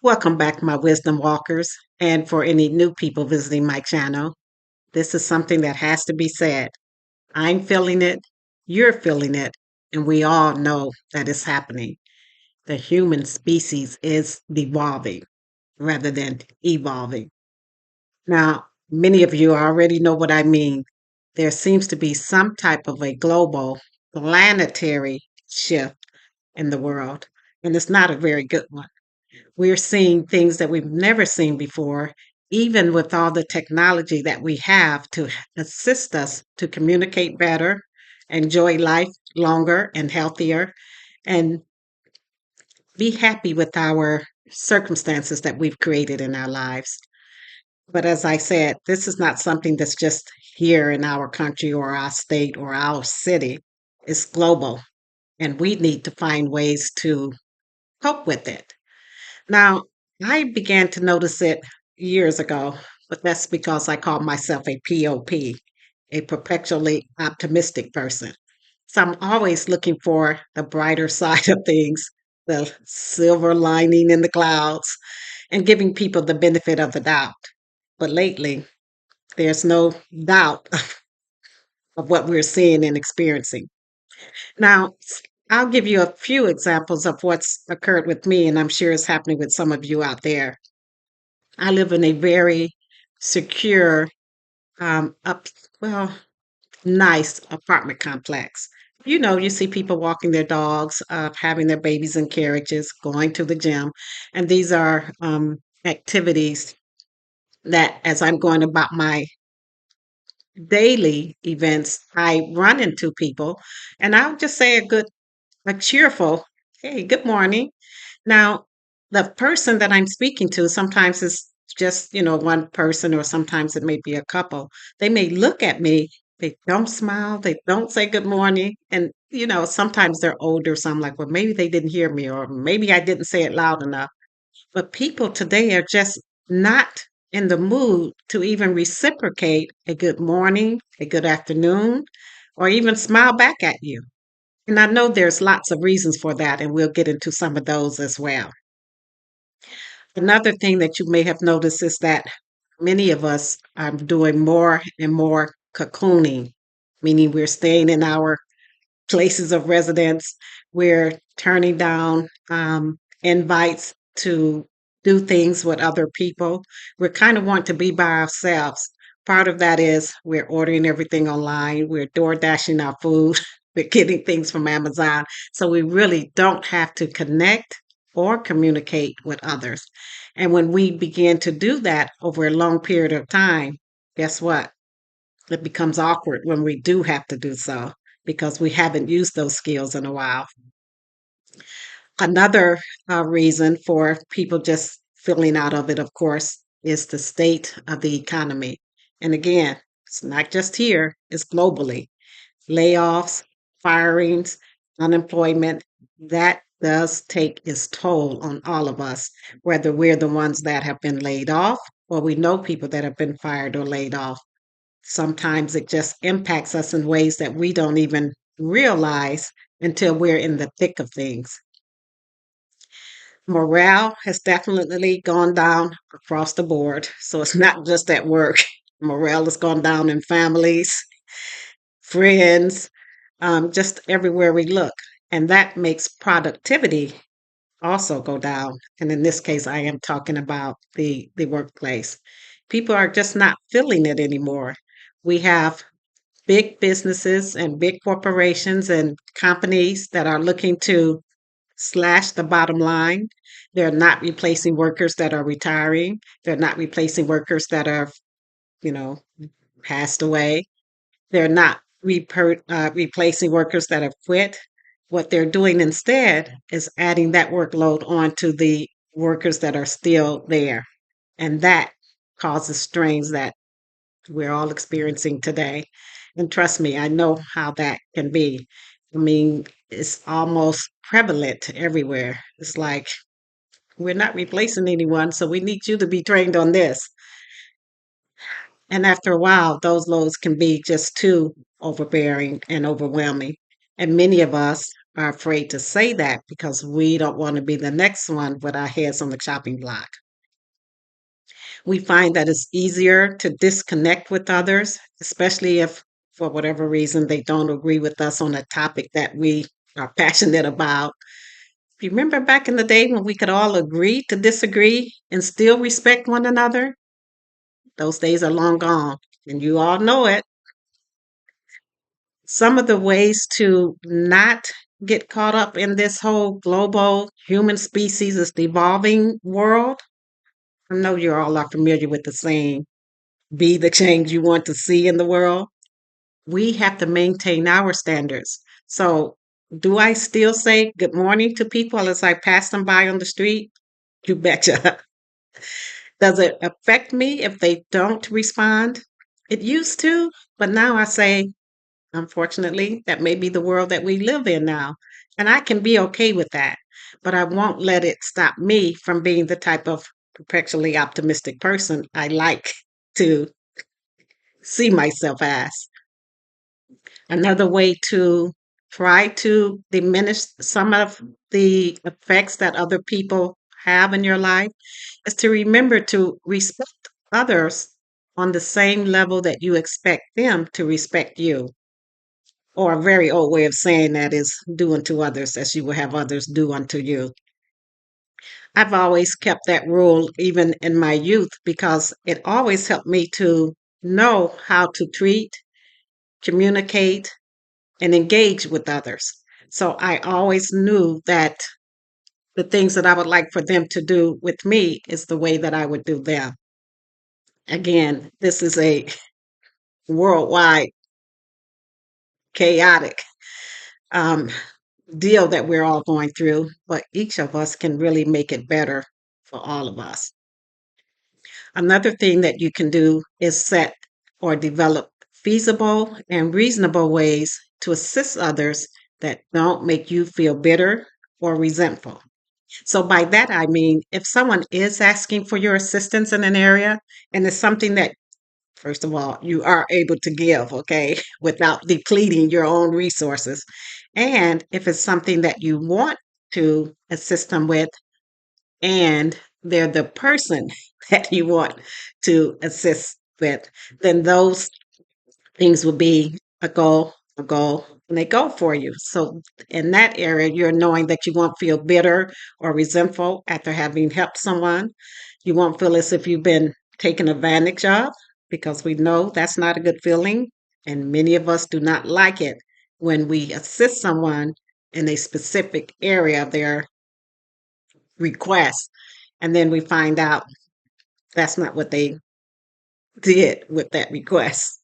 Welcome back, my wisdom walkers. And for any new people visiting my channel, this is something that has to be said. I'm feeling it, you're feeling it, and we all know that it's happening. The human species is devolving rather than evolving. Now, many of you already know what I mean. There seems to be some type of a global planetary shift in the world, and it's not a very good one. We're seeing things that we've never seen before, even with all the technology that we have to assist us to communicate better, enjoy life longer and healthier, and be happy with our circumstances that we've created in our lives. But as I said, this is not something that's just here in our country or our state or our city. It's global, and we need to find ways to cope with it. Now, I began to notice it years ago, but that's because I call myself a POP, a perpetually optimistic person. So I'm always looking for the brighter side of things, the silver lining in the clouds, and giving people the benefit of the doubt. But lately, there's no doubt of what we're seeing and experiencing. Now, I'll give you a few examples of what's occurred with me, and I'm sure it's happening with some of you out there. I live in a very secure, up, well, nice apartment complex. You know, you see people walking their dogs, having their babies in carriages, going to the gym. And these are activities that, as I'm going about my daily events, I run into people and I'll just say a cheerful, hey, good morning. Now, the person that I'm speaking to sometimes is just, one person, or sometimes it may be a couple. They may look at me, they don't smile, they don't say good morning. And, sometimes they're older, so I'm like, well, maybe they didn't hear me, or maybe I didn't say it loud enough. But people today are just not in the mood to even reciprocate a good morning, a good afternoon, or even smile back at you. And I know there's lots of reasons for that, and we'll get into some of those as well. Another thing that you may have noticed is that many of us are doing more and more cocooning, meaning we're staying in our places of residence. We're turning down invites to do things with other people. We kind of want to be by ourselves. Part of that is we're ordering everything online, we're door dashing our food, we're getting things from Amazon. So we really don't have to connect or communicate with others. And when we begin to do that over a long period of time, guess what? It becomes awkward when we do have to do so because we haven't used those skills in a while. Another reason for people just feeling out of it, of course, is the state of the economy. And again, it's not just here, it's globally. Layoffs, firings, unemployment, that does take its toll on all of us, whether we're the ones that have been laid off or we know people that have been fired or laid off. Sometimes it just impacts us in ways that we don't even realize until we're in the thick of things. Morale has definitely gone down across the board. So it's not just at work. Morale has gone down in families, friends, just everywhere we look. And that makes productivity also go down. And in this case, I am talking about the workplace. People are just not feeling it anymore. We have big businesses and big corporations and companies that are looking to slash the bottom line. They're not replacing workers that are retiring. They're not replacing workers that are, you know, passed away. They're not replacing workers that have quit. What they're doing instead is adding that workload onto the workers that are still there. And that causes strains that we're all experiencing today. And trust me, I know how that can be. I mean, it's almost prevalent everywhere. It's like, we're not replacing anyone, so we need you to be trained on this. And after a while, those loads can be just too overbearing and overwhelming. And many of us are afraid to say that because we don't want to be the next one with our heads on the chopping block. We find that it's easier to disconnect with others, especially if, for whatever reason, they don't agree with us on a topic that we are passionate about. You remember back in the day when we could all agree to disagree and still respect one another? Those days are long gone, and you all know it. Some of the ways to not get caught up in this whole global human species is evolving world. I know you all are familiar with the saying, be the change you want to see in the world. We have to maintain our standards. So, do I still say good morning to people as I pass them by on the street? You betcha. Does it affect me if they don't respond? It used to, but now I say, unfortunately, that may be the world that we live in now. And I can be okay with that. But I won't let it stop me from being the type of perpetually optimistic person I like to see myself as. Another way to try to diminish some of the effects that other people have in your life is to remember to respect others on the same level that you expect them to respect you. Or a very old way of saying that is do unto others as you will have others do unto you. I've always kept that rule even in my youth because it always helped me to know how to treat, communicate, and engage with others. So I always knew that the things that I would like for them to do with me is the way that I would do them. Again, this is a worldwide chaotic um, deal that we're all going through, but each of us can really make it better for all of us. Another thing that you can do is set or develop feasible and reasonable ways to assist others that don't make you feel bitter or resentful. So, by that, I mean, if someone is asking for your assistance in an area and it's something that, first of all, you are able to give, okay, without depleting your own resources. And if it's something that you want to assist them with, and they're the person that you want to assist with, then those things will be a goal, and they go for you. So in that area, you're knowing that you won't feel bitter or resentful after having helped someone. You won't feel as if you've been taken advantage of because we know that's not a good feeling. And many of us do not like it when we assist someone in a specific area of their request. And then we find out that's not what they did with that request.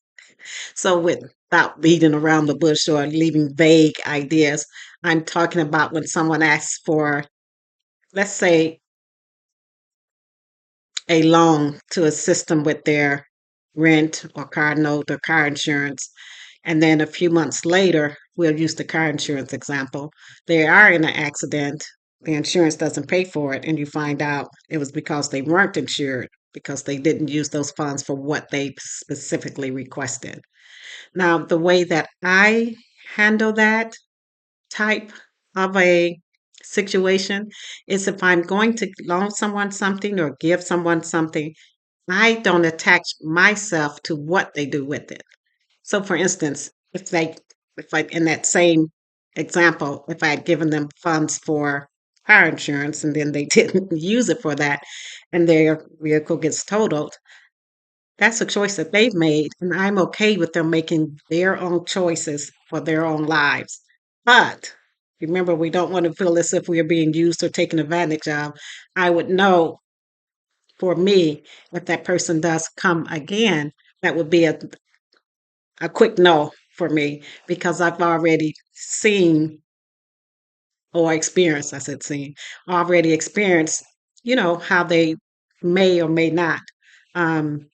So, without beating around the bush or leaving vague ideas, I'm talking about when someone asks for, let's say, a loan to assist them with their rent or car note or car insurance. And then a few months later, we'll use the car insurance example. They are in an accident, the insurance doesn't pay for it, and you find out it was because they weren't insured because they didn't use those funds for what they specifically requested. Now, the way that I handle that type of a situation is if I'm going to loan someone something or give someone something, I don't attach myself to what they do with it. So, for instance, if I, in that same example, if I had given them funds for car insurance and then they didn't use it for that and their vehicle gets totaled, that's a choice that they've made, and I'm okay with them making their own choices for their own lives. But remember, we don't want to feel as if we are being used or taken advantage of. I would know for me, if that person does come again, that would be a quick no for me because I've already seen or experienced, I said seen, already experienced, how they may or may not. Um,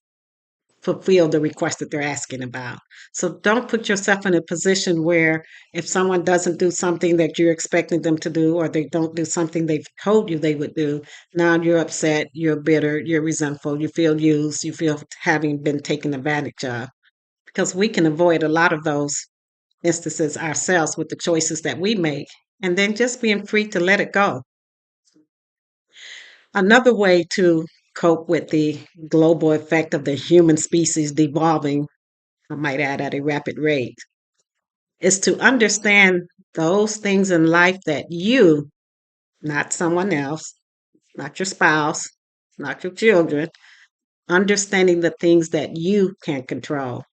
Fulfill the request that they're asking about. So don't put yourself in a position where if someone doesn't do something that you're expecting them to do, or they don't do something they've told you they would do, now you're upset, you're bitter, you're resentful, you feel used, you feel having been taken advantage of. Because we can avoid a lot of those instances ourselves with the choices that we make and then just being free to let it go. Another way to cope with the global effect of the human species devolving, I might add at a rapid rate, is to understand those things in life that you, not someone else, not your spouse, not your children, understanding the things that you can control.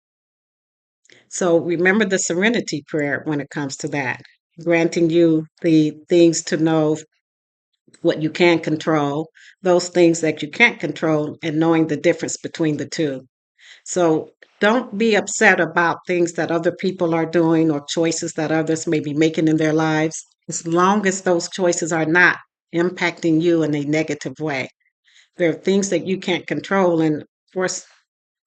So remember the serenity prayer when it comes to that, granting you the things to know what you can control, those things that you can't control, and knowing the difference between the two. So don't be upset about things that other people are doing or choices that others may be making in their lives, as long as those choices are not impacting you in a negative way. There are things that you can't control, and of course,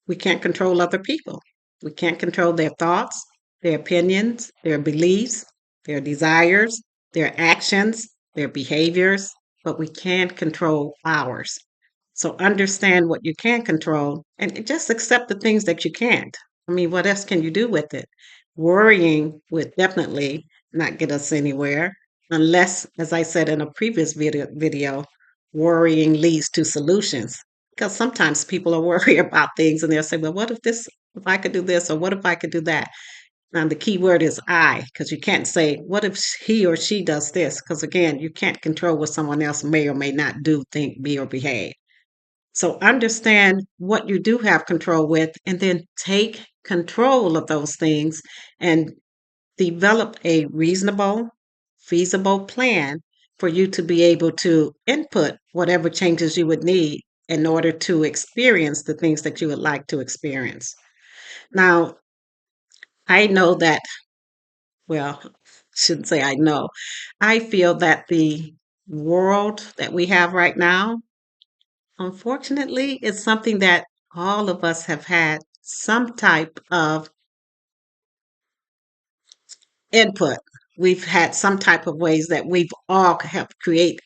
we can't control other people. We can't control their thoughts, their opinions, their beliefs, their desires, their actions, their behaviors, but we can control ours. So understand what you can control and just accept the things that you can't. I mean, what else can you do with it? Worrying would definitely not get us anywhere unless, as I said in a previous video, worrying leads to solutions. Because sometimes people are worried about things and they'll say, well, what if this, if I could do this, or what if I could do that? Now, the key word is I, because you can't say, what if he or she does this? Because again, you can't control what someone else may or may not do, think, be, or behave. So understand what you do have control with, and then take control of those things and develop a reasonable, feasible plan for you to be able to input whatever changes you would need in order to experience the things that you would like to experience. Now, I know that, well, shouldn't say I know. I feel that the world that we have right now, unfortunately, is something that all of us have had some type of input. We've had some type of ways that we've all have created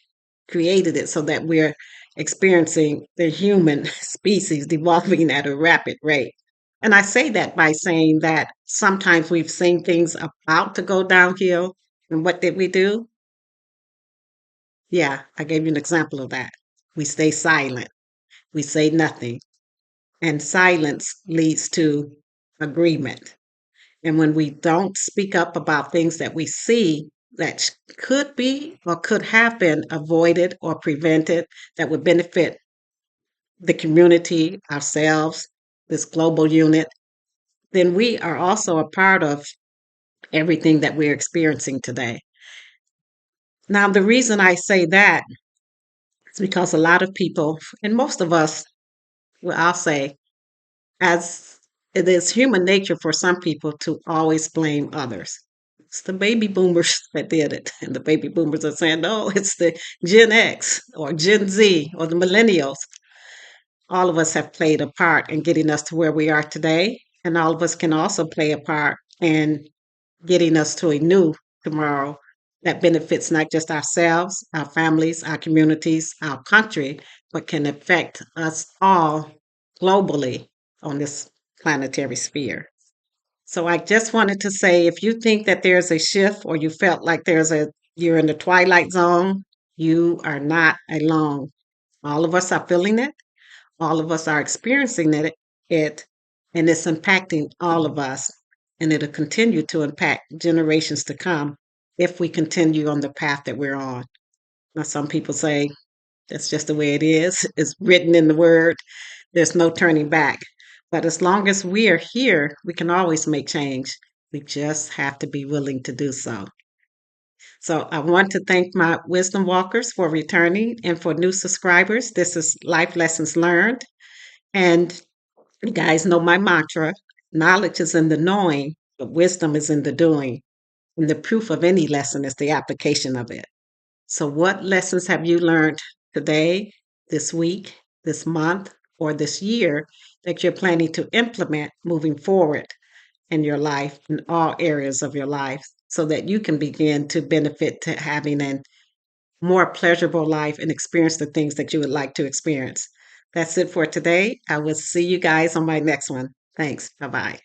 it so that we're experiencing the human species developing at a rapid rate. And I say that by saying that sometimes we've seen things about to go downhill. And what did we do? Yeah, I gave you an example of that. We stay silent, we say nothing. And silence leads to agreement. And when we don't speak up about things that we see that could be or could have been avoided or prevented that would benefit the community, ourselves, this global unit, then we are also a part of everything that we're experiencing today. Now, the reason I say that is because a lot of people, and most of us, well, I'll say, as it is human nature for some people to always blame others. It's the baby boomers that did it. And the baby boomers are saying, no, it's the Gen X or Gen Z or the millennials. All of us have played a part in getting us to where we are today. And all of us can also play a part in getting us to a new tomorrow that benefits not just ourselves, our families, our communities, our country, but can affect us all globally on this planetary sphere. So I just wanted to say if you think that there's a shift or you felt like you're in the twilight zone, you are not alone. All of us are feeling it. All of us are experiencing it, and it's impacting all of us, and it'll continue to impact generations to come if we continue on the path that we're on. Now, some people say that's just the way it is. It's written in the word. There's no turning back. But as long as we are here, we can always make change. We just have to be willing to do so. So I want to thank my wisdom walkers for returning, and for new subscribers. This is Life Lessons Learned. And you guys know my mantra: knowledge is in the knowing, but wisdom is in the doing. And the proof of any lesson is the application of it. So, what lessons have you learned today, this week, this month, or this year that you're planning to implement moving forward in your life, in all areas of your life, so that you can begin to benefit to having a more pleasurable life and experience the things that you would like to experience? That's it for today. I will see you guys on my next one. Thanks. Bye bye.